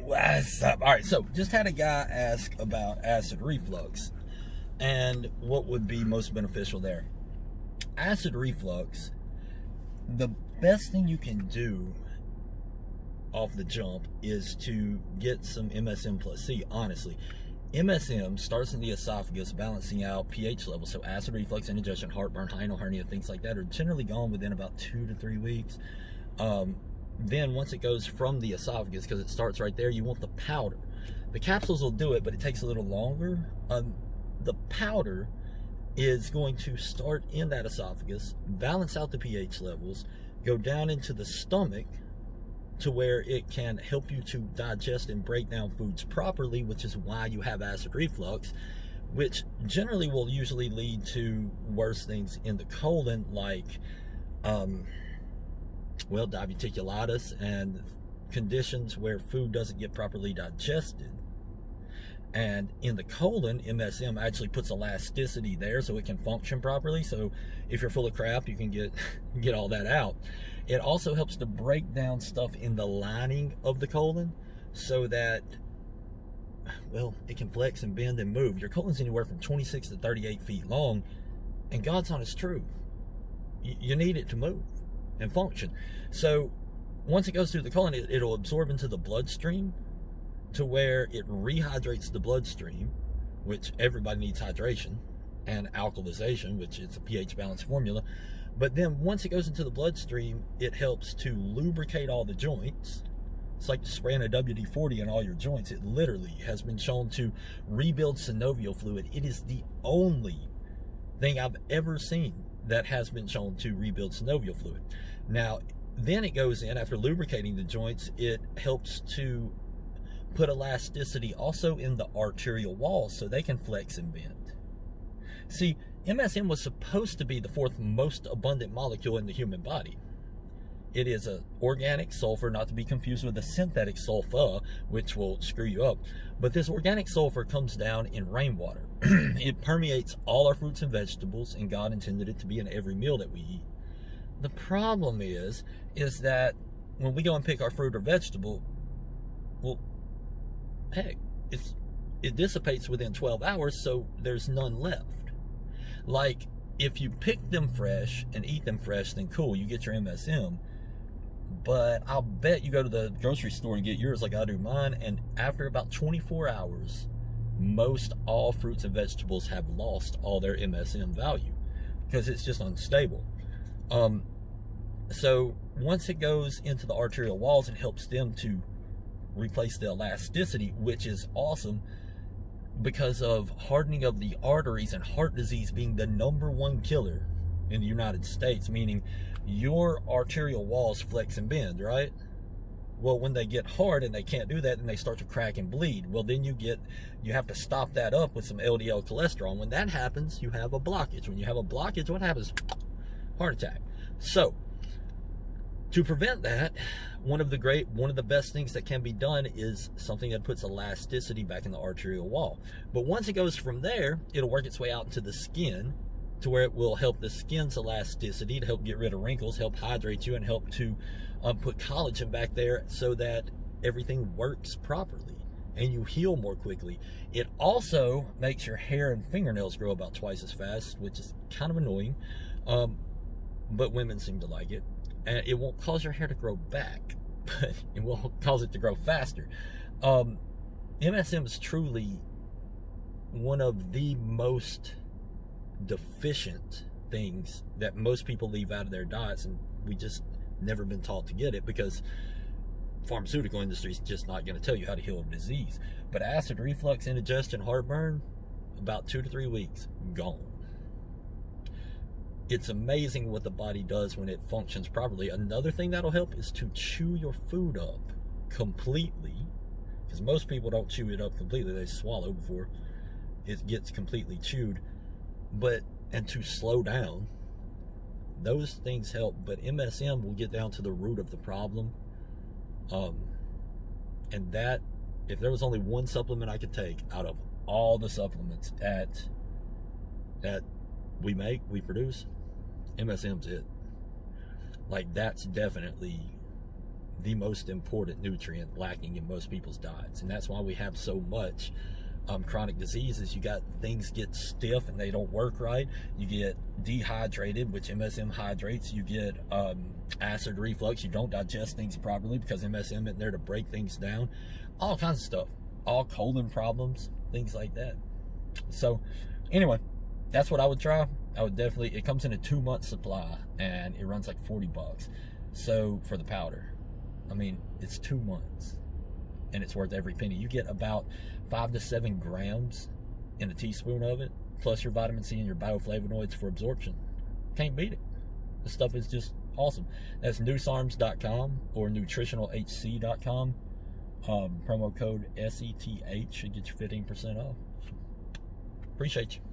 What's up? All right, so just had a guy ask about acid reflux and what would be most beneficial there. Acid reflux, the best thing you can do off the jump is to get some MSM plus C, honestly. MSM starts in the esophagus, balancing out pH levels, so acid reflux, indigestion, heartburn, hinal hernia, things like that are generally gone within about 2 to 3 weeks. Then once it goes from the esophagus, because it starts right there, you want the powder. The capsules will do it, but it takes a little longer. The powder is going to start in that esophagus, balance out the pH levels, go down into the stomach to where it can help you to digest and break down foods properly, which is why you have acid reflux, which generally will usually lead to worse things in the colon, like well, diverticulitis and conditions where food doesn't get properly digested. And in the colon, MSM actually puts elasticity there so it can function properly. So if you're full of crap, you can get all that out. It also helps to break down stuff in the lining of the colon so that, well, it can flex and bend and move. Your colon's anywhere from 26 to 38 feet long, and God's honest truth, you need it to move and function. So once it goes through the colon, it'll absorb into the bloodstream to where it rehydrates the bloodstream, which everybody needs hydration, and alkalization, which is a pH balance formula. But then once it goes into the bloodstream, it helps to lubricate all the joints. It's like spraying a WD-40 on all your joints. It literally has been shown to rebuild synovial fluid. It is the only thing I've ever seen that has been shown to rebuild synovial fluid. Now, then it goes in, after lubricating the joints, it helps to put elasticity also in the arterial walls so they can flex and bend. See, MSM was supposed to be the fourth most abundant molecule in the human body. It is an organic sulfur, not to be confused with a synthetic sulfur, which will screw you up. But this organic sulfur comes down in rainwater. It permeates all our fruits and vegetables, and God intended it to be in every meal that we eat. The problem is that when we go and pick our fruit or vegetable, well, heck, it dissipates within 12 hours, so there's none left. Like, if you pick them fresh and eat them fresh, then cool, you get your MSM. But I'll bet you go to the grocery store and get yours like I do mine, and after about 24 hours, most all fruits and vegetables have lost all their MSM value because it's just unstable. So once it goes into the arterial walls, it helps them to replace the elasticity, which is awesome because of hardening of the arteries and heart disease being the #1 killer in the United States, meaning your arterial walls flex and bend, right? Well, when they get hard and they can't do that, and they start to crack and bleed, well, then you have to stop that up with some LDL cholesterol. And when that happens, you have a blockage. When you have a blockage, what happens? Heart attack. So to prevent that, one of the best things that can be done is something that puts elasticity back in the arterial wall. But once it goes from there, it'll work its way out into the skin to where it will help the skin's elasticity to help get rid of wrinkles, help hydrate you, and help to put collagen back there so that everything works properly and you heal more quickly. It also makes your hair and fingernails grow about twice as fast, which is kind of annoying, but women seem to like it. And it won't cause your hair to grow back, but it will cause it to grow faster. MSM is truly one of the most deficient things that most people leave out of their diets, and we just never been taught to get it because pharmaceutical industry is just not going to tell you how to heal a disease. But acid reflux, indigestion, heartburn, about 2 to 3 weeks, gone. It's amazing what the body does when it functions properly. Another thing that'll help is to chew your food up completely, because most people don't chew it up completely. They swallow before it gets completely chewed. And to slow down, those things help. But MSM will get down to the root of the problem. And that, if there was only one supplement I could take out of all the supplements that we produce, MSM's it. Like, that's definitely the most important nutrient lacking in most people's diets. And that's why we have so much chronic diseases. You got things get stiff and they don't work right. You get dehydrated, which MSM hydrates. You get acid reflux. You don't digest things properly because MSM isn't there to break things down. All kinds of stuff. All colon problems, things like that. So anyway, that's what I would try. I would definitely, it comes in a 2-month supply and it runs like $40. So for the powder, I mean, it's 2 months and it's worth every penny. You get about 5 to 7 grams in a teaspoon of it, plus your vitamin C and your bioflavonoids for absorption. Can't beat it. This stuff is just awesome. That's newsarms.com or nutritionalhc.com. Promo code SETH should get you 15% off. Appreciate you.